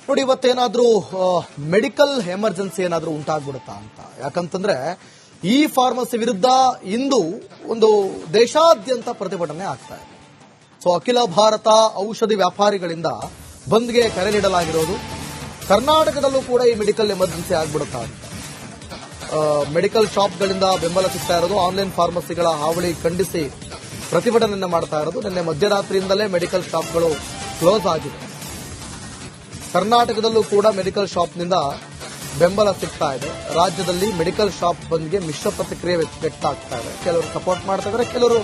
ನೋಡಿ, ಇವತ್ತೇನಾದ್ರೂ medical emergency ಏನಾದ್ರೂ ಉಂಟಾಗ್ಬಿಡುತ್ತಾ ಅಂತ. ಯಾಕಂತಂದ್ರೆ ಈ ಫಾರ್ಮಸಿ ವಿರುದ್ಧ ಇಂದು ಒಂದು ದೇಶಾದ್ಯಂತ ಪ್ರತಿಭಟನೆ ಆಗ್ತಾ ಇದೆ. ಸೊ ಅಖಿಲ ಭಾರತ ಔಷಧಿ ವ್ಯಾಪಾರಿಗಳಿಂದ ಬಂದ್ಗೆ ಕರೆ ನೀಡಲಾಗಿರೋದು. ಕರ್ನಾಟಕದಲ್ಲೂ ಕೂಡ ಈ ಮೆಡಿಕಲ್ ಎಮರ್ಜೆನ್ಸಿ ಆಗ್ಬಿಡುತ್ತಾ ಅಂತ. ಮೆಡಿಕಲ್ ಶಾಪ್ಗಳಿಂದ ಬೆಂಬಲ ಸಿಗ್ತಾ ಇರೋದು. ಆನ್ಲೈನ್ ಫಾರ್ಮಸಿಗಳ ಹಾವಳಿ ಖಂಡಿಸಿ ಪ್ರತಿಭಟನೆಯನ್ನ ಮಾಡ್ತಾ ಇರೋದು. ನಿನ್ನೆ ಮಧ್ಯರಾತ್ರಿಯಿಂದಲೇ ಮೆಡಿಕಲ್ ಶಾಪ್ಗಳು ಕ್ಲೋಸ್ ಆಗಿದೆ. ಕರ್ನಾಟಕದಲ್ಲೂ ಕೂಡ ಮೆಡಿಕಲ್ ಶಾಪ್ನಿಂದ ಬೆಂಬಲ ಸಿಗ್ತಾ ಇದೆ. ರಾಜ್ಯದಲ್ಲಿ ಮೆಡಿಕಲ್ ಶಾಪ್ ಬಂದ್ಗೆ ಮಿಶ್ರ ಪ್ರತಿಕ್ರಿಯೆ ವ್ಯಕ್ತ ಆಗ್ತಾ ಇದೆ. ಕೆಲವರು ಸಪೋರ್ಟ್ ಮಾಡ್ತಾ ಇದ್ದಾರೆ, ಕೆಲವರು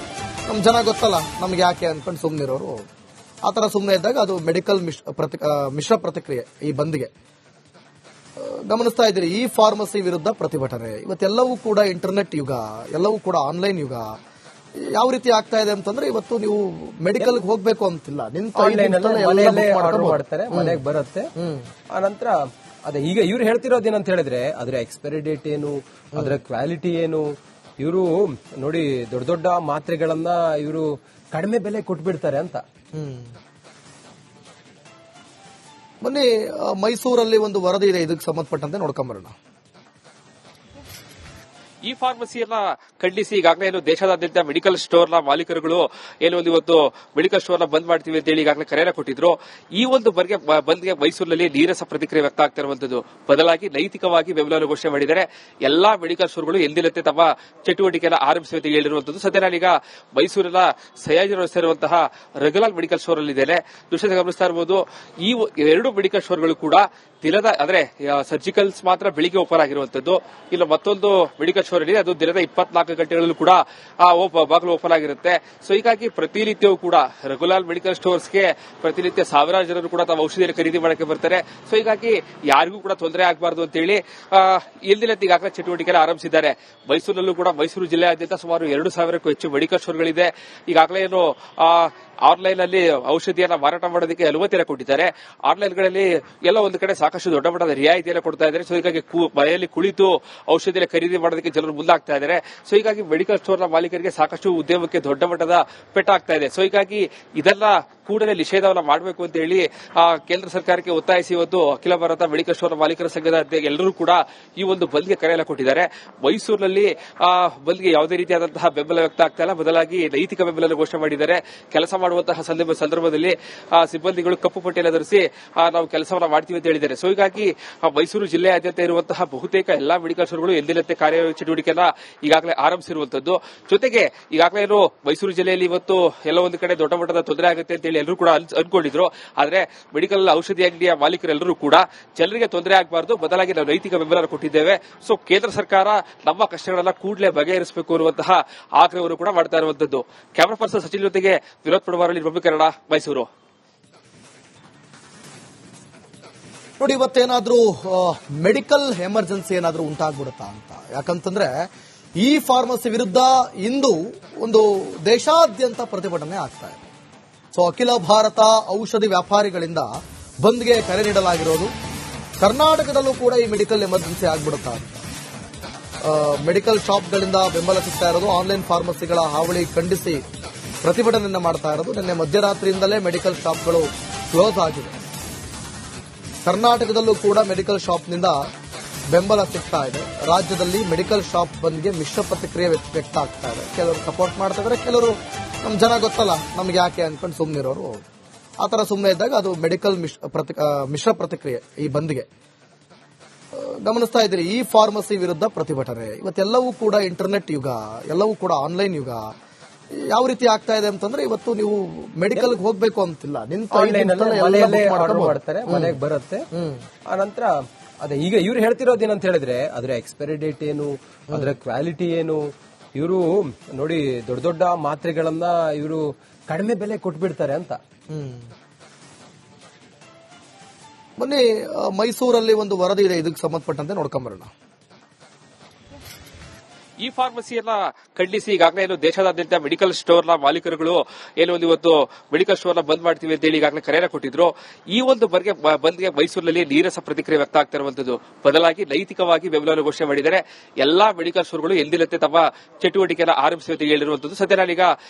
ನಮ್ ಜನ ಗೊತ್ತಲ್ಲ ನಮ್ಗೆ ಯಾಕೆ ಅನ್ಕೊಂಡು ಸುಮ್ಮನಿರೋರು. ಆ ತರ ಸುಮ್ಮನೆ ಇದ್ದಾಗ ಅದು ಮೆಡಿಕಲ್ ಮಿಶ್ರ ಪ್ರತಿಕ್ರಿಯೆ ಈ ಬಂದ್ಗೆ ಗಮನಿಸ್ತಾ ಇದ್ದೀರಿ. ಈ ಫಾರ್ಮಸಿ ವಿರುದ್ಧ ಪ್ರತಿಭಟನೆ. ಇವತ್ತೆಲ್ಲವೂ ಕೂಡ ಇಂಟರ್ನೆಟ್ ಯುಗ, ಎಲ್ಲವೂ ಕೂಡ ಆನ್ಲೈನ್ ಯುಗ. ಯಾವ ರೀತಿ ಆಗ್ತಾ ಇದೆ ಅಂತಂದ್ರೆ ಇವತ್ತು ನೀವು ಮೆಡಿಕಲ್ ಹೋಗ್ಬೇಕು ಅಂತಿಲ್ಲ, ಮಾಡ್ತಾರೆ, ಮನೆಗೆ ಬರುತ್ತೆ. ಆನಂತರ ಅದೇ ಈಗ ಇವ್ರು ಹೇಳ್ತಿರೋದೇನಂತ ಹೇಳಿದ್ರೆ ಅದ್ರ ಎಕ್ಸ್ಪೈರಿ ಡೇಟ್ ಏನು, ಅದರ ಕ್ವಾಲಿಟಿ ಏನು, ಇವರು ನೋಡಿ ದೊಡ್ಡ ದೊಡ್ಡ ಮಾತ್ರೆಗಳನ್ನ ಇವರು ಕಡಿಮೆ ಬೆಲೆ ಕೊಟ್ಬಿಡ್ತಾರೆ ಅಂತ. ಮೊನ್ನೆ ಮೈಸೂರಲ್ಲಿ ಒಂದು ವರದಿ ಇದೆ, ಇದಕ್ಕೆ ಸಂಬಂಧಪಟ್ಟಂತೆ ನೋಡ್ಕೊಂಬರೋಣ. ಈ ಫಾರ್ಮಸಿಯನ್ನ ಖಂಡಿಸಿ ಈಗಾಗಲೇ ಏನು ದೇಶದಾದ್ಯಂತ ಮೆಡಿಕಲ್ ಸ್ಟೋರ್ನ ಮಾಲೀಕರುಗಳು ಏನು ಒಂದು ಇವತ್ತು ಮೆಡಿಕಲ್ ಸ್ಟೋರ್ನ ಬಂದ್ ಮಾಡ್ತೀವಿ ಅಂತ ಹೇಳಿ ಈಗಾಗಲೇ ಕರೆಯನ್ನು ಕೊಟ್ಟಿದ್ರು. ಈ ಒಂದು ಬಂದ್ಗೆ ಮೈಸೂರಿನಲ್ಲಿ ನೀರಸ ಪ್ರತಿಕ್ರಿಯೆ ವ್ಯಕ್ತ ಆಗ್ತಾ ಇರುವಂತದ್ದು. ಬದಲಾಗಿ ನೈತಿಕವಾಗಿ ಬೆಂಬಲ ಘೋಷಣೆ ಮಾಡಿದ್ದಾರೆ. ಎಲ್ಲಾ ಮೆಡಿಕಲ್ ಸ್ಟೋರ್ಗಳು ಎಂದಿನಂತೆ ತಮ್ಮ ಚಟುವಟಿಕೆಯನ್ನು ಆರಂಭಿಸುವಂತೆ ಹೇಳಿರುವಂತದ್ದು. ಸದ್ಯ ನಾನೀಗ ಮೈಸೂರಿನ ಸಯಾಜಿ ರಸ್ತೆಯಿರುವಂತಹ ರಘುಲಾಲ್ ಮೆಡಿಕಲ್ ಸ್ಟೋರ್ ಅಲ್ಲಿ ಇದ್ದೇನೆ. ದೃಶ್ಯ ಗಮನಿಸ್ತಾ ಇರಬಹುದು. ಈ ಎರಡು ಮೆಡಿಕಲ್ ಸ್ಟೋರ್ಗಳು ಕೂಡ ದಿನದ ಅಂದ್ರೆ ಸರ್ಜಿಕಲ್ಸ್ ಮಾತ್ರ ಬೆಳಿಗ್ಗೆ ಓಪನ್ ಆಗಿರುವಂತದ್ದು. ಇಲ್ಲ ಮತ್ತೊಂದು ಮೆಡಿಕಲ್ ಸ್ಟೋರ್ ಇದೆ, ಅದು ದಿನದ 24 ಗಂಟೆಗಳಲ್ಲೂ ಕೂಡ ಬಾಗಿಲು ಓಪನ್ ಆಗಿರುತ್ತೆ. ಸೊ ಹೀಗಾಗಿ ಪ್ರತಿನಿತ್ಯವೂ ಕೂಡ ರೆಗ್ಯುಲರ್ ಮೆಡಿಕಲ್ ಸ್ಟೋರ್ಸ್ಗೆ ಪ್ರತಿನಿತ್ಯ ಸಾವಿರಾರು ಜನರು ಕೂಡ ತಮ್ಮ ಔಷಧಿಯನ್ನು ಖರೀದಿ ಮಾಡಕ್ಕೆ ಬರ್ತಾರೆ. ಸೊ ಹೀಗಾಗಿ ಯಾರಿಗೂ ಕೂಡ ತೊಂದರೆ ಆಗಬಾರದು ಅಂತ ಹೇಳಿ ಎಂದಿನಂತೆ ಈಗಾಗಲೇ ಚಟುವಟಿಕೆ ಆರಂಭಿಸಿದ್ದಾರೆ. ಮೈಸೂರಿನಲ್ಲೂ ಕೂಡ ಮೈಸೂರು ಜಿಲ್ಲೆಯಾದ್ಯಂತ ಸುಮಾರು 2,000ಕ್ಕೂ ಹೆಚ್ಚು ಮೆಡಿಕಲ್ ಸ್ಟೋರ್ಗಳಿದೆ. ಈಗಾಗಲೇ ಏನು ಆನ್ಲೈನ್ ಅಲ್ಲಿ ಔಷಧಿಯನ್ನ ಮಾರಾಟ ಮಾಡೋದಕ್ಕೆ ಅನುಮತಿಯನ್ನು ಕೊಟ್ಟಿದ್ದಾರೆ. ಆನ್ಲೈನ್ಗಳಲ್ಲಿ ಎಲ್ಲ ಒಂದು ಕಡೆ ಸಾಕಷ್ಟು ದೊಡ್ಡ ಮಟ್ಟದ ರಿಯಾಯಿತಿಯನ್ನು ಕೊಡ್ತಾ ಇದ್ದಾರೆ. ಸೊ ಹೀಗಾಗಿ ಮನೆಯಲ್ಲಿ ಕುಳಿತು ಔಷಧಿಯನ್ನು ಖರೀದಿ ಮಾಡೋದಕ್ಕೆ ಜನರು ಮುಂದಾಗ್ತಾ ಇದ್ದಾರೆ. ಸೊ ಹೀಗಾಗಿ ಮೆಡಿಕಲ್ ಸ್ಟೋರ್ನ ಮಾಲೀಕರಿಗೆ ಸಾಕಷ್ಟು ಉದ್ಯಮಕ್ಕೆ ದೊಡ್ಡ ಮಟ್ಟದ ಪೆಟ್ಟಾಗ್ತಾ ಇದೆ. ಸೊ ಹೀಗಾಗಿ ಇದನ್ನ ಕೂಡಲೇ ನಿಷೇಧವನ್ನು ಮಾಡಬೇಕು ಅಂತ ಹೇಳಿ ಕೇಂದ್ರ ಸರ್ಕಾರಕ್ಕೆ ಒತ್ತಾಯಿಸಿ ಇವತ್ತು ಅಖಿಲ ಭಾರತ ಮೆಡಿಕಲ್ ಸ್ಟೋರ್ ಮಾಲೀಕರ ಸಂಘದ ಎಲ್ಲರೂ ಕೂಡ ಈ ಒಂದು ಬಂದ್ಗೆ ಕರೆಯನ್ನು ಕೊಟ್ಟಿದ್ದಾರೆ. ಮೈಸೂರಿನಲ್ಲಿ ಬಂದ್ಗೆ ಯಾವುದೇ ರೀತಿಯಾದಂತಹ ಬೆಂಬಲ ವ್ಯಕ್ತ ಆಗ್ತಾ ಇಲ್ಲ, ಬದಲಾಗಿ ನೈತಿಕ ಬೆಂಬಲ ಘೋಷಣೆ ಮಾಡಿದ್ದಾರೆ. ಕೆಲಸ ಮಾಡುವಂತಹ ಸಂದರ್ಭದಲ್ಲಿ ಸಿಬ್ಬಂದಿಗಳು ಕಪ್ಪು ಪಟ್ಟಿಯನ್ನು ಧರಿಸಿ ನಾವು ಕೆಲಸವನ್ನ ಮಾಡ್ತೀವಿ ಅಂತ ಹೇಳಿದ್ದಾರೆ. ಸೊ ಹೀಗಾಗಿ ಮೈಸೂರು ಜಿಲ್ಲೆಯಾದ್ಯಂತ ಇರುವಂತಹ ಬಹುತೇಕ ಎಲ್ಲಾ ಮೆಡಿಕಲ್ ಸ್ಟೋರ್ಗಳು ಎಂದಿನಂತೆ ಕಾರ್ಯ ಚಟುವಟಿಕೆಯನ್ನ ಈಗಾಗಲೇ ಆರಂಭಿಸಿರುವಂತದ್ದು. ಜೊತೆಗೆ ಈಗಾಗಲೇ ಮೈಸೂರು ಜಿಲ್ಲೆಯಲ್ಲಿ ಇವತ್ತು ಎಲ್ಲ ಒಂದು ಕಡೆ ದೊಡ್ಡ ಮಟ್ಟದ ತೊಂದರೆ ಆಗುತ್ತೆ ಅಂತ ಹೇಳಿ ಎಲ್ಲರೂ ಕೂಡ ಅನ್ಕೊಂಡಿದ್ರು. ಆದ್ರೆ ಮೆಡಿಕಲ್ ಔಷಧಿ ಅಂಗಡಿಯ ಮಾಲೀಕರೆಲ್ಲರೂ ಕೂಡ ಜನರಿಗೆ ತೊಂದರೆ ಆಗಬಾರದು, ಬದಲಾಗಿ ನಾವು ನೈತಿಕ ಬೆಂಬಲ ಕೊಟ್ಟಿದ್ದೇವೆ. ಸೊ ಕೇಂದ್ರ ಸರ್ಕಾರ ನಮ್ಮ ಕಷ್ಟಗಳನ್ನ ಕೂಡಲೇ ಬಗೆಹರಿಸಬೇಕು ಅನ್ನುವಂತಹ ಆಗ್ರಹವನ್ನು ಕೂಡ ಮಾಡ್ತಾ ಇರುವಂತದ್ದು. ಕ್ಯಾಮರಾ ಪರ್ಸನ್ ಸಚಿನ್ ಜೊತೆಗೆ ವಿನೋದ್ ಪಡವಾರಳ್ಳಿ, ಪ್ರಭು ಕನ್ನಡ, ಮೈಸೂರು. ನೋಡಿ, ಇವತ್ತೇನಾದ್ರೂ ಮೆಡಿಕಲ್ ಎಮರ್ಜೆನ್ಸಿ ಏನಾದ್ರೂ ಉಂಟಾಗ್ಬಿಡುತ್ತಾ ಅಂತ. ಯಾಕಂತಂದ್ರೆ ಈ ಫಾರ್ಮಸಿ ವಿರುದ್ಧ ಇಂದು ಒಂದು ದೇಶಾದ್ಯಂತ ಪ್ರತಿಭಟನೆ ಆಗ್ತಾ ಇದೆ. ಸೊ ಅಖಿಲ ಭಾರತ ಔಷಧಿ ವ್ಯಾಪಾರಿಗಳಿಂದ ಬಂದ್ಗೆ ಕರೆ ನೀಡಲಾಗಿರೋದು. ಕರ್ನಾಟಕದಲ್ಲೂ ಕೂಡ ಈ ಮೆಡಿಕಲ್ ಎಮರ್ಜೆನ್ಸಿ ಆಗ್ಬಿಡುತ್ತಾ ಅಂತ. ಮೆಡಿಕಲ್ ಶಾಪ್ಗಳಿಂದ ಬೆಂಬಲ ಸಿಗ್ತಾ ಇರೋದು. ಆನ್ಲೈನ್ ಫಾರ್ಮಸಿಗಳ ಹಾವಳಿ ಖಂಡಿಸಿ ಪ್ರತಿಭಟನೆಯನ್ನ ಮಾಡ್ತಾ ಇರೋದು. ನಿನ್ನೆ ಮಧ್ಯರಾತ್ರಿಯಿಂದಲೇ ಮೆಡಿಕಲ್ ಶಾಪ್ಗಳು ಕ್ಲೋಸ್ ಆಗಿದೆ. ಕರ್ನಾಟಕದಲ್ಲೂ ಕೂಡ ಮೆಡಿಕಲ್ ಶಾಪ್ನಿಂದ ಬೆಂಬಲ ಸಿಗ್ತಾ ಇದೆ. ರಾಜ್ಯದಲ್ಲಿ ಮೆಡಿಕಲ್ ಶಾಪ್ ಬಂದ್ಗೆ ಮಿಶ್ರ ಪ್ರತಿಕ್ರಿಯೆ ವ್ಯಕ್ತ ಆಗ್ತಾ ಇದೆ. ಕೆಲವರು ಸಪೋರ್ಟ್ ಮಾಡ್ತಾ ಇದ್ದಾರೆ, ಕೆಲವರು ನಮ್ ಜನ ಗೊತ್ತಲ್ಲ ನಮ್ಗೆ ಯಾಕೆ ಅನ್ಕೊಂಡು ಸುಮ್ಮನಿರೋರು. ಆ ತರ ಸುಮ್ಮನೆ ಇದ್ದಾಗ ಅದು ಮೆಡಿಕಲ್ ಮಿಶ್ರ ಪ್ರತಿಕ್ರಿಯೆ ಈ ಬಂದ್ಗೆ ಗಮನಿಸ್ತಾ ಇದ್ದೀರಿ. ಈ ಫಾರ್ಮಸಿ ವಿರುದ್ಧ ಪ್ರತಿಭಟನೆ. ಇವತ್ತೆಲ್ಲವೂ ಕೂಡ ಇಂಟರ್ನೆಟ್ ಯುಗ, ಎಲ್ಲವೂ ಕೂಡ ಆನ್ಲೈನ್ ಯುಗ. ಯಾವ ರೀತಿ ಆಗ್ತಾ ಇದೆ ಅಂತಂದ್ರೆ ಇವತ್ತು ನೀವು ಮೆಡಿಕಲ್ ಹೋಗ್ಬೇಕು ಅಂತಿಲ್ಲ, ಮಾಡ್ತಾರೆ, ಮನೆಗೆ ಬರುತ್ತೆ. ಆನಂತರ ಅದೇ ಈಗ ಇವ್ರು ಹೇಳ್ತಿರೋದೇನಂತ ಹೇಳಿದ್ರೆ ಅದ್ರ ಎಕ್ಸ್ಪೈರಿ ಡೇಟ್ ಏನು, ಅದರ ಕ್ವಾಲಿಟಿ ಏನು, ಇವರು ನೋಡಿ ದೊಡ್ಡ ದೊಡ್ಡ ಮಾತ್ರೆಗಳನ್ನ ಇವರು ಕಡಿಮೆ ಬೆಲೆ ಕೊಟ್ಬಿಡ್ತಾರೆ ಅಂತ. ಮೊನ್ನೆ ಮೈಸೂರಲ್ಲಿ ಒಂದು ವರದಿ ಇದೆ, ಇದಕ್ಕೆ ಸಂಬಂಧಪಟ್ಟಂತೆ ನೋಡ್ಕೊಂಬರೋಣ. ಈ ಫಾರ್ಮಸಿಯನ್ನ ಖಂಡಿಸಿ ಈಗಾಗಲೇ ಏನು ದೇಶದಾದ್ಯಂತ ಮೆಡಿಕಲ್ ಸ್ಟೋರ್ನ ಮಾಲೀಕರುಗಳು ಏನು ಒಂದು ಇವತ್ತು ಮೆಡಿಕಲ್ ಸ್ಟೋರ್ನ ಬಂದ್ ಮಾಡ್ತೀವಿ ಅಂತ ಹೇಳಿ ಈಗಾಗಲೇ ಕರೆಯನ್ನು ಕೊಟ್ಟಿದ್ರು. ಈ ಒಂದು ಬಂದ್ಗೆ ಮೈಸೂರಿನಲ್ಲಿ ನೀರಸ ಪ್ರತಿಕ್ರಿಯೆ ವ್ಯಕ್ತ ಆಗ್ತಾ ಇರುವಂತದ್ದು. ಬದಲಾಗಿ ನೈತಿಕವಾಗಿ ಬೆಂಬಲ ಘೋಷಣೆ ಮಾಡಿದರೆ ಎಲ್ಲಾ ಮೆಡಿಕಲ್ ಸ್ಟೋರ್ಗಳು ಎಂದಿನಂತೆ ತಮ್ಮ ಚಟುವಟಿಕೆಯನ್ನು ಆರಂಭಿಸುವಂತೆ ಹೇಳಿರುವಂತದ್ದು. ಸದ್ಯ ನಾನೀಗ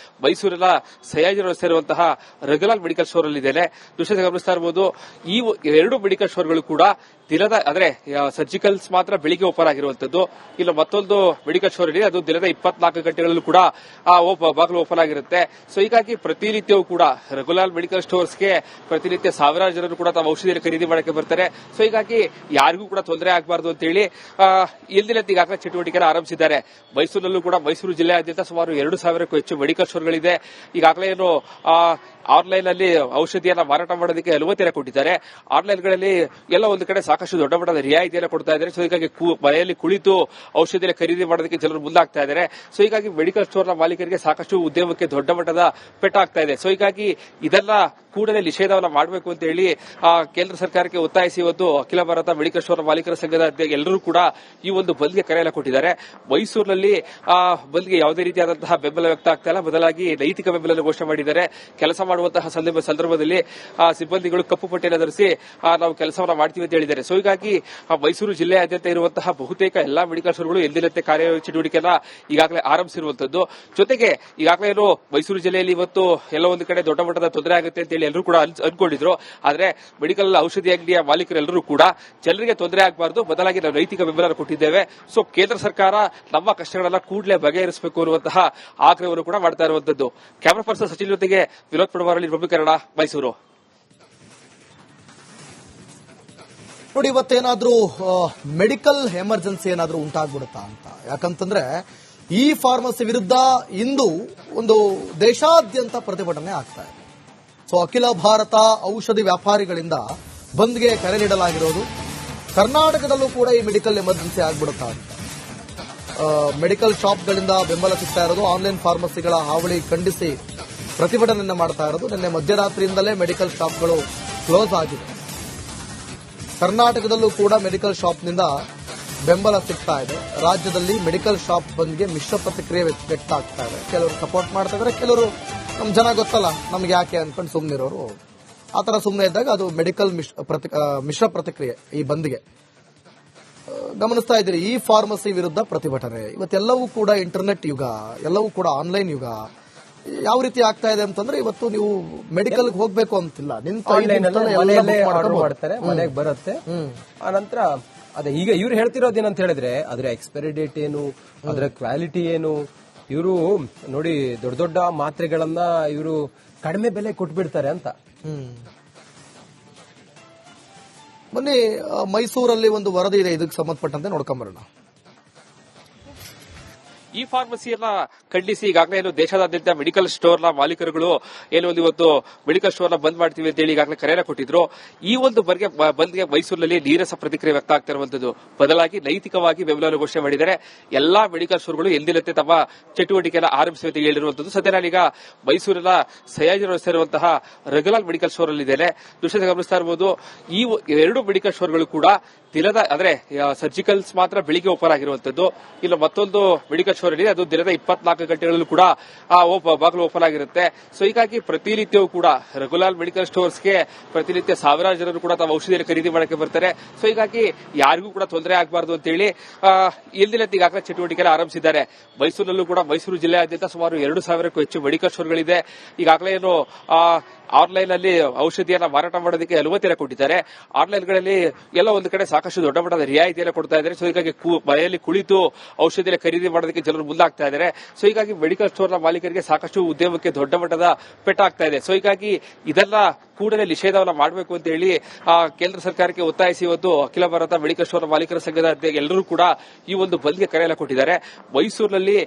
ಮೈಸೂರಿನ ಸಯಾಜಿ ರಸ್ತೆಯಿರುವಂತಹ ರಘುಲಾಲ್ ಮೆಡಿಕಲ್ ಸ್ಟೋರ್ ಅಲ್ಲಿ ಇದ್ದೇನೆ. ದೃಶ್ಯ ಗಮನಿಸ್ತಾ ಇರಬಹುದು. ಈ ಎರಡು ಮೆಡಿಕಲ್ ಸ್ಟೋರ್ಗಳು ಕೂಡ ದಿನದ ಅಂದ್ರೆ ಸರ್ಜಿಕಲ್ಸ್ ಮಾತ್ರ ಬೆಳಿಗ್ಗೆ ಓಪನ್ ಆಗಿರುವಂತದ್ದು. ಇಲ್ಲ ಮತ್ತೊಂದು ಮೆಡಿಕಲ್ ಸ್ಟೋರ್ ಇದೆ, ಅದು ದಿನದ 24 ಗಂಟೆಗಳಲ್ಲೂ ಕೂಡ ಬಾಗಿಲು ಓಪನ್ ಆಗಿರುತ್ತೆ. ಸೊ ಹೀಗಾಗಿ ಪ್ರತಿನಿತ್ಯವೂ ಕೂಡ ರಘುಲಾಲ್ ಮೆಡಿಕಲ್ ಸ್ಟೋರ್ಸ್ಗೆ ಪ್ರತಿನಿತ್ಯ ಸಾವಿರಾರು ಜನರು ಕೂಡ ತಮ್ಮ ಔಷಧಿಯನ್ನು ಖರೀದಿ ಮಾಡಕ್ಕೆ ಬರ್ತಾರೆ. ಸೊ ಹೀಗಾಗಿ ಯಾರಿಗೂ ಕೂಡ ತೊಂದರೆ ಆಗಬಾರದು ಅಂತ ಹೇಳಿ ಎಂದಿನಂತೆ ಈಗಾಗಲೇ ಚಟುವಟಿಕೆಯನ್ನು ಆರಂಭಿಸಿದ್ದಾರೆ. ಮೈಸೂರಿನಲ್ಲೂ ಕೂಡ ಮೈಸೂರು ಜಿಲ್ಲೆಯಾದ್ಯಂತ ಸುಮಾರು 2,000ಕ್ಕೂ ಹೆಚ್ಚು ಮೆಡಿಕಲ್ ಸ್ಟೋರ್ಗಳಿದೆ. ಈಗಾಗಲೇ ಏನು ಆನ್ಲೈನ್ ಅಲ್ಲಿ ಔಷಧಿಯನ್ನ ಮಾರಾಟ ಮಾಡೋದಕ್ಕೆ ಅನುಮತಿಯನ್ನು ಕೊಟ್ಟಿದ್ದಾರೆ. ಆನ್ಲೈನ್ಗಳಲ್ಲಿ ಎಲ್ಲ ಒಂದು ಕಡೆ ಸಾಕಷ್ಟು ದೊಡ್ಡ ಮಟ್ಟದ ರಿಯಾಯಿತಿಯನ್ನು ಕೊಡ್ತಾ ಇದ್ದಾರೆ. ಸೊ ಹೀಗಾಗಿ ಮನೆಯಲ್ಲಿ ಕುಳಿತು ಔಷಧಿಯನ್ನು ಖರೀದಿ ಮಾಡೋದಕ್ಕೆ ಜನರು ಮುಂದಾಗ್ತಾ ಇದ್ದಾರೆ. ಸೊ ಹೀಗಾಗಿ ಮೆಡಿಕಲ್ ಸ್ಟೋರ್ನ ಮಾಲೀಕರಿಗೆ ಸಾಕಷ್ಟು ಉದ್ಯಮಕ್ಕೆ ದೊಡ್ಡ ಮಟ್ಟದ ಪೆಟ್ಟಾಗ್ತಾ ಇದೆ. ಸೊ ಹೀಗಾಗಿ ಇದೆಲ್ಲ ಕೂಡಲೇ ನಿಷೇಧವನ್ನು ಮಾಡಬೇಕು ಅಂತ ಹೇಳಿ ಕೇಂದ್ರ ಸರ್ಕಾರಕ್ಕೆ ಒತ್ತಾಯಿಸಿ ಇವತ್ತು ಅಖಿಲ ಭಾರತ ಮೆಡಿಕಲ್ ಸ್ಟೋರ್ ಮಾಲೀಕರ ಸಂಘದ ಎಲ್ಲರೂ ಕೂಡ ಈ ಒಂದು ಬಂದ್ಗೆ ಕರೆಯನ್ನು ಕೊಟ್ಟಿದ್ದಾರೆ. ಮೈಸೂರಿನಲ್ಲಿ ಬಂದ್ಗೆ ಯಾವುದೇ ರೀತಿಯಾದಂತಹ ಬೆಂಬಲ ವ್ಯಕ್ತ ಆಗ್ತಾ ಇಲ್ಲ, ಬದಲಾಗಿ ನೈತಿಕ ಬೆಂಬಲ ಘೋಷಣೆ ಮಾಡಿದ್ದಾರೆ. ಕೆಲಸ ಮಾಡುವಂತಹ ಸಂದರ್ಭದಲ್ಲಿ ಸಿಬ್ಬಂದಿಗಳು ಕಪ್ಪು ಪಟ್ಟಿಯನ್ನು ಧರಿಸಿ ನಾವು ಕೆಲಸವನ್ನು ಮಾಡ್ತೀವಿ ಅಂತ ಹೇಳಿದ್ದಾರೆ. ಸೊ ಹೀಗಾಗಿ ಮೈಸೂರು ಜಿಲ್ಲೆಯಾದ್ಯಂತ ಇರುವಂತಹ ಬಹುತೇಕ ಎಲ್ಲಾ ಮೆಡಿಕಲ್ ಸ್ಟೋರ್ಗಳು ಎಂದಿನಂತೆ ಚಟುವಟಿಕೆಯನ್ನು ಈಗಾಗಲೇ ಆರಂಭಿಸಿರುವಂತದ್ದು. ಜೊತೆಗೆ ಈಗಾಗಲೇ ಏನು ಮೈಸೂರು ಜಿಲ್ಲೆಯಲ್ಲಿ ಇವತ್ತು ಎಲ್ಲ ಒಂದು ಕಡೆ ದೊಡ್ಡ ಮಟ್ಟದ ತೊಂದರೆ ಆಗುತ್ತೆ ಅಂತ ಹೇಳಿ ಎಲ್ಲರೂ ಕೂಡ ಅನ್ಕೊಂಡಿದ್ರು. ಆದ್ರೆ ಮೆಡಿಕಲ್ ಔಷಧಿ ಅಂಗಡಿಯ ಮಾಲೀಕರೆಲ್ಲರೂ ಕೂಡ ಜನರಿಗೆ ತೊಂದರೆ ಆಗಬಾರದು, ಬದಲಾಗಿ ನಾವು ನೈತಿಕ ಬೆಂಬಲ ಕೊಟ್ಟಿದ್ದೇವೆ. ಸೊ ಕೇಂದ್ರ ಸರ್ಕಾರ ನಮ್ಮ ಕಷ್ಟಗಳನ್ನ ಕೂಡಲೇ ಬಗೆಹರಿಸಬೇಕು ಅನ್ನುವಂತಹ ಆಗ್ರಹವನ್ನು ಕೂಡ ಮಾಡ್ತಾ ಇರುವಂತದ್ದು. ಕ್ಯಾಮರಾ ಪರ್ಸನ್ ಸಚಿನ್ ಜೊತೆಗೆ ವಿನೋದ್ ಪಡವಾರಲ್ಲಿ, ಪ್ರಭುಕರಣ, ಮೈಸೂರು. ನೋಡಿ, ಇವತ್ತೇನಾದ್ರೂ ಮೆಡಿಕಲ್ ಎಮರ್ಜೆನ್ಸಿ ಏನಾದ್ರೂ ಉಂಟಾಗ್ಬಿಡುತ್ತಾ ಅಂತ. ಯಾಕಂತಂದ್ರೆ ಈ ಫಾರ್ಮಸಿ ವಿರುದ್ಧ ಇಂದು ಒಂದು ದೇಶಾದ್ಯಂತ ಪ್ರತಿಭಟನೆ ಆಗ್ತಾ ಇದೆ. ಸೊ ಅಖಿಲ ಭಾರತ ಔಷಧಿ ವ್ಯಾಪಾರಿಗಳಿಂದ ಬಂದ್ಗೆ ಕರೆ ನೀಡಲಾಗಿರೋದು. ಕರ್ನಾಟಕದಲ್ಲೂ ಕೂಡ ಈ ಮೆಡಿಕಲ್ ಎಮರ್ಜೆನ್ಸಿ ಆಗ್ಬಿಡುತ್ತಾ ಅಂತ. ಮೆಡಿಕಲ್ ಶಾಪ್ಗಳಿಂದ ಬೆಂಬಲ ಸಿಗ್ತಾ ಇರೋದು. ಆನ್ಲೈನ್ ಫಾರ್ಮಸಿಗಳ ಹಾವಳಿ ಖಂಡಿಸಿ ಪ್ರತಿಭಟನೆಯನ್ನು ಮಾಡ್ತಾ ಇರೋದು. ನಿನ್ನೆ ಮಧ್ಯರಾತ್ರಿಯಿಂದಲೇ ಮೆಡಿಕಲ್ ಶಾಪ್ಗಳು ಕ್ಲೋಸ್ ಆಗಿದೆ. ಕರ್ನಾಟಕದಲ್ಲೂ ಕೂಡ ಮೆಡಿಕಲ್ ಶಾಪ್ನಿಂದ ಬೆಂಬಲ ಸಿಗ್ತಾ ಇದೆ. ರಾಜ್ಯದಲ್ಲಿ ಮೆಡಿಕಲ್ ಶಾಪ್ ಬಂದ್ಗೆ ಮಿಶ್ರ ಪ್ರತಿಕ್ರಿಯೆ ವ್ಯಕ್ತ ಆಗ್ತಾ ಇದೆ. ಕೆಲವರು ಸಪೋರ್ಟ್ ಮಾಡ್ತಾ ಇದ್ದಾರೆ, ಕೆಲವರು ನಮ್ಮ ಜನ ಗೊತ್ತಲ್ಲ ನಮ್ಗೆ ಯಾಕೆ ಅನ್ಕೊಂಡು ಸುಮ್ಮನಿರೋರು. ಆ ತರ ಸುಮ್ಮನೆ ಇದ್ದಾಗ ಅದು ಮೆಡಿಕಲ್ ಮಿಶ್ರ ಪ್ರತಿಕ್ರಿಯೆ ಈ ಬಂದ್ಗೆ. ಗಮನಿಸ್ತಾ ಇದ್ದೀರಿ, ಈ ಫಾರ್ಮಸಿ ವಿರುದ್ಧ ಪ್ರತಿಭಟನೆ. ಇವತ್ತೆಲ್ಲವೂ ಕೂಡ ಇಂಟರ್ನೆಟ್ ಯುಗ, ಎಲ್ಲವೂ ಕೂಡ ಆನ್ಲೈನ್ ಯುಗ. ಯಾವ ರೀತಿ ಆಗ್ತಾ ಇದೆ ಅಂತಂದ್ರೆ ಇವತ್ತು ನೀವು ಮೆಡಿಕಲ್ ಹೋಗ್ಬೇಕು ಅಂತಿಲ್ಲ, ಮಾಡ್ತಾರೆ, ಮನೆಗೆ ಬರುತ್ತೆ. ಆನಂತರ ಅದೇ ಈಗ ಇವ್ರು ಹೇಳ್ತಿರೋದೇನಂತ ಹೇಳಿದ್ರೆ ಅದರ ಎಕ್ಸ್ಪೈರಿ ಡೇಟ್ ಏನು, ಅದರ ಕ್ವಾಲಿಟಿ ಏನು, ಇವರು ನೋಡಿ ದೊಡ್ಡ ದೊಡ್ಡ ಮಾತ್ರೆಗಳನ್ನ ಇವರು ಕಡಿಮೆ ಬೆಲೆ ಕೊಟ್ಬಿಡ್ತಾರೆ ಅಂತ. ಬನ್ನಿ, ಮೈಸೂರಲ್ಲಿ ಒಂದು ವರದಿ ಇದೆ, ಇದಕ್ಕೆ ಸಂಬಂಧಪಟ್ಟಂತೆ ನೋಡ್ಕೊಂಬರೋಣ. ಈ ಫಾರ್ಮಸಿಯನ್ನ ಖಂಡಿಸಿ ಈಗಾಗಲೇ ಏನು ದೇಶದಾದ್ಯಂತ ಮೆಡಿಕಲ್ ಸ್ಟೋರ್ನ ಮಾಲೀಕರುಗಳು ಏನು ಒಂದು ಇವತ್ತು ಮೆಡಿಕಲ್ ಸ್ಟೋರ್ನ ಬಂದ್ ಮಾಡ್ತೀವಿ ಅಂತ ಹೇಳಿ ಈಗಾಗಲೇ ಕರೆಯನ್ನು ಕೊಟ್ಟಿದ್ರು. ಈ ಒಂದು ಬಂದ್ಗೆ ಮೈಸೂರಿನಲ್ಲಿ ನೀರಸ ಪ್ರತಿಕ್ರಿಯೆ ವ್ಯಕ್ತ ಆಗ್ತಾ ಇರುವಂತದ್ದು. ಬದಲಾಗಿ ನೈತಿಕವಾಗಿ ಬೆಂಬಲ ಘೋಷಣೆ ಮಾಡಿದರೆ ಎಲ್ಲಾ ಮೆಡಿಕಲ್ ಸ್ಟೋರ್ಗಳು ಎಂದಿನಂತೆ ತಮ್ಮ ಚಟುವಟಿಕೆಯನ್ನು ಆರಂಭಿಸುವಂತೆ ಹೇಳಿರುವಂತದ್ದು. ಸದ್ಯ ನಾನೀಗ ಮೈಸೂರಿನ ಸಯಾಜಿ ರಸ್ತೆಯಿರುವಂತಹ ರಘುಲಾಲ್ ಮೆಡಿಕಲ್ ಸ್ಟೋರ್ ಅಲ್ಲಿ ಇದ್ದೇನೆ. ದೃಶ್ಯ ಗಮನಿಸ್ತಾ ಇರಬಹುದು. ಈ ಎರಡು ಮೆಡಿಕಲ್ ಸ್ಟೋರ್ಗಳು ಕೂಡ ದಿನದ ಅಂದ್ರೆ ಸರ್ಜಿಕಲ್ಸ್ ಮಾತ್ರ ಬೆಳಿಗ್ಗೆ ಓಪನ್ ಆಗಿರುವಂತದ್ದು. ಇಲ್ಲ ಮತ್ತೊಂದು ಮೆಡಿಕಲ್ ಸ್ಟೋರ್ ಇದೆ, ಅದು ದಿನದ 24 ಗಂಟೆಗಳಲ್ಲೂ ಕೂಡ ಬಾಗಿಲು ಓಪನ್ ಆಗಿರುತ್ತೆ. ಸೊ ಹೀಗಾಗಿ ಪ್ರತಿನಿತ್ಯವೂ ಕೂಡ ರಘುಲಾಲ್ ಮೆಡಿಕಲ್ ಸ್ಟೋರ್ಸ್ಗೆ ಪ್ರತಿನಿತ್ಯ ಸಾವಿರಾರು ಜನರು ಕೂಡ ತಮ್ಮ ಔಷಧಿಯನ್ನು ಖರೀದಿ ಮಾಡಕ್ಕೆ ಬರ್ತಾರೆ. ಸೊ ಹೀಗಾಗಿ ಯಾರಿಗೂ ಕೂಡ ತೊಂದರೆ ಆಗಬಾರದು ಅಂತ ಹೇಳಿ ಎಂದಿನಂತೆ ಈಗಾಗಲೇ ಚಟುವಟಿಕೆಯನ್ನು ಆರಂಭಿಸಿದ್ದಾರೆ. ಮೈಸೂರಿನಲ್ಲೂ ಕೂಡ ಮೈಸೂರು ಜಿಲ್ಲೆಯಾದ್ಯಂತ ಸುಮಾರು 2,000ಕ್ಕೂ ಹೆಚ್ಚು ಮೆಡಿಕಲ್ ಸ್ಟೋರ್ಗಳಿದೆ. ಈಗಾಗಲೇ ಏನು ಆನ್ಲೈನ್ ಅಲ್ಲಿ ಔಷಧಿಯನ್ನ ಮಾರಾಟ ಮಾಡೋದಕ್ಕೆ ಅನುಮತಿಯನ್ನು ಕೊಟ್ಟಿದ್ದಾರೆ. ಆನ್ಲೈನ್ಗಳಲ್ಲಿ ಎಲ್ಲ ಒಂದು ಕಡೆ ಸಾಕಷ್ಟು ದೊಡ್ಡ ಮಟ್ಟದ ರಿಯಾಯಿತಿಯನ್ನು ಕೊಡ್ತಾ ಇದ್ದಾರೆ. ಸೊ ಹೀಗಾಗಿ ಮನೆಯಲ್ಲಿ ಕುಳಿತು ಔಷಧಿಯನ್ನು ಖರೀದಿ ಮಾಡೋದಕ್ಕೆ ಜನರು ಮುಂದಾಗ್ತಾ ಇದ್ದಾರೆ. ಸೊ ಹೀಗಾಗಿ ಮೆಡಿಕಲ್ ಸ್ಟೋರ್ನ ಮಾಲೀಕರಿಗೆ ಸಾಕಷ್ಟು ಉದ್ಯಮಕ್ಕೆ ದೊಡ್ಡ ಮಟ್ಟದ ಪೆಟ್ಟಾಗ್ತಾ ಇದೆ. ಸೊ ಹೀಗಾಗಿ ಇದೆಲ್ಲ ಕೂಡಲೇ ನಿಷೇಧವನ್ನು ಮಾಡಬೇಕು ಅಂತ ಹೇಳಿ ಕೇಂದ್ರ ಸರ್ಕಾರಕ್ಕೆ ಒತ್ತಾಯಿಸಿ ಇವತ್ತು ಅಖಿಲ ಭಾರತ ಮೆಡಿಕಲ್ ಸ್ಟೋರ್ ಮಾಲೀಕರ ಸಂಘದ ಎಲ್ಲರೂ ಕೂಡ ಈ ಒಂದು ಬಂದ್ಗೆ ಕರೆಯನ್ನು ಕೊಟ್ಟಿದ್ದಾರೆ. ಮೈಸೂರಿನಲ್ಲಿ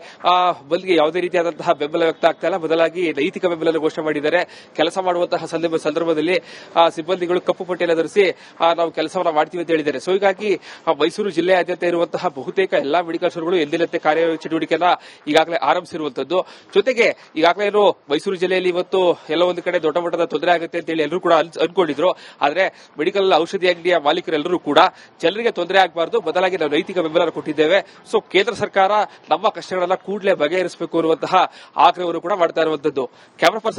ಬಂದ್ಗೆ ಯಾವುದೇ ರೀತಿಯಾದಂತಹ ಬೆಂಬಲ ವ್ಯಕ್ತ ಆಗ್ತಾ ಇಲ್ಲ, ಬದಲಾಗಿ ನೈತಿಕ ಬೆಂಬಲ ಘೋಷಣೆ ಮಾಡಿದ್ದಾರೆ. ಕೆಲಸ ಮಾಡುವಂತಹ ಸಂದರ್ಭದಲ್ಲಿ ಸಿಬ್ಬಂದಿಗಳು ಕಪ್ಪು ಪಟ್ಟಿಯನ್ನು ಧರಿಸಿ ನಾವು ಕೆಲಸವನ್ನು ಮಾಡ್ತೀವಿ ಅಂತ ಹೇಳಿದ್ದಾರೆ. ಸೊ ಹೀಗಾಗಿ ಮೈಸೂರು ಜಿಲ್ಲೆಯಾದ್ಯಂತ ಇರುವಂತಹ ಬಹುತೇಕ ಎಲ್ಲಾ ಮೆಡಿಕಲ್ ಸ್ಟೋರ್ಗಳು ಎಂದಿನಂತೆ ಚಟುವಟಿಕೆಯನ್ನ ಈಗಾಗಲೇ ಆರಂಭಿಸಿರುವಂತದ್ದು. ಜೊತೆಗೆ ಈಗಾಗಲೇ ಮೈಸೂರು ಜಿಲ್ಲೆಯಲ್ಲಿ ಇವತ್ತು ಎಲ್ಲ ಒಂದು ಕಡೆ ದೊಡ್ಡ ಮಟ್ಟದ ತೊಂದರೆ ಆಗುತ್ತೆ ಅಂತ ಹೇಳಿ ಹೇಳಿ ಎಲ್ಲರೂ ಕೂಡ ಅನ್ಕೊಂಡಿದ್ರು. ಆದ್ರೆ ಮೆಡಿಕಲ್ ಔಷಧಿ ಅಂಗಡಿಯ ಮಾಲೀಕರೆಲ್ಲರೂ ಕೂಡ ಜನರಿಗೆ ತೊಂದರೆ ಆಗಬಾರದು, ಬದಲಾಗಿ ನಾವು ನೈತಿಕ ಬೆಂಬಲ ಕೊಟ್ಟಿದ್ದೇವೆ. ಸೊ ಕೇಂದ್ರ ಸರ್ಕಾರ ನಮ್ಮ ಕಷ್ಟಗಳನ್ನ ಕೂಡಲೇ ಬಗೆಹರಿಸಬೇಕು ಅನ್ನುವಂತಹ ಆಗ್ರಹವನ್ನು ಕೂಡ ಮಾಡ್ತಾ ಇರುವಂತದ್ದು. Camera person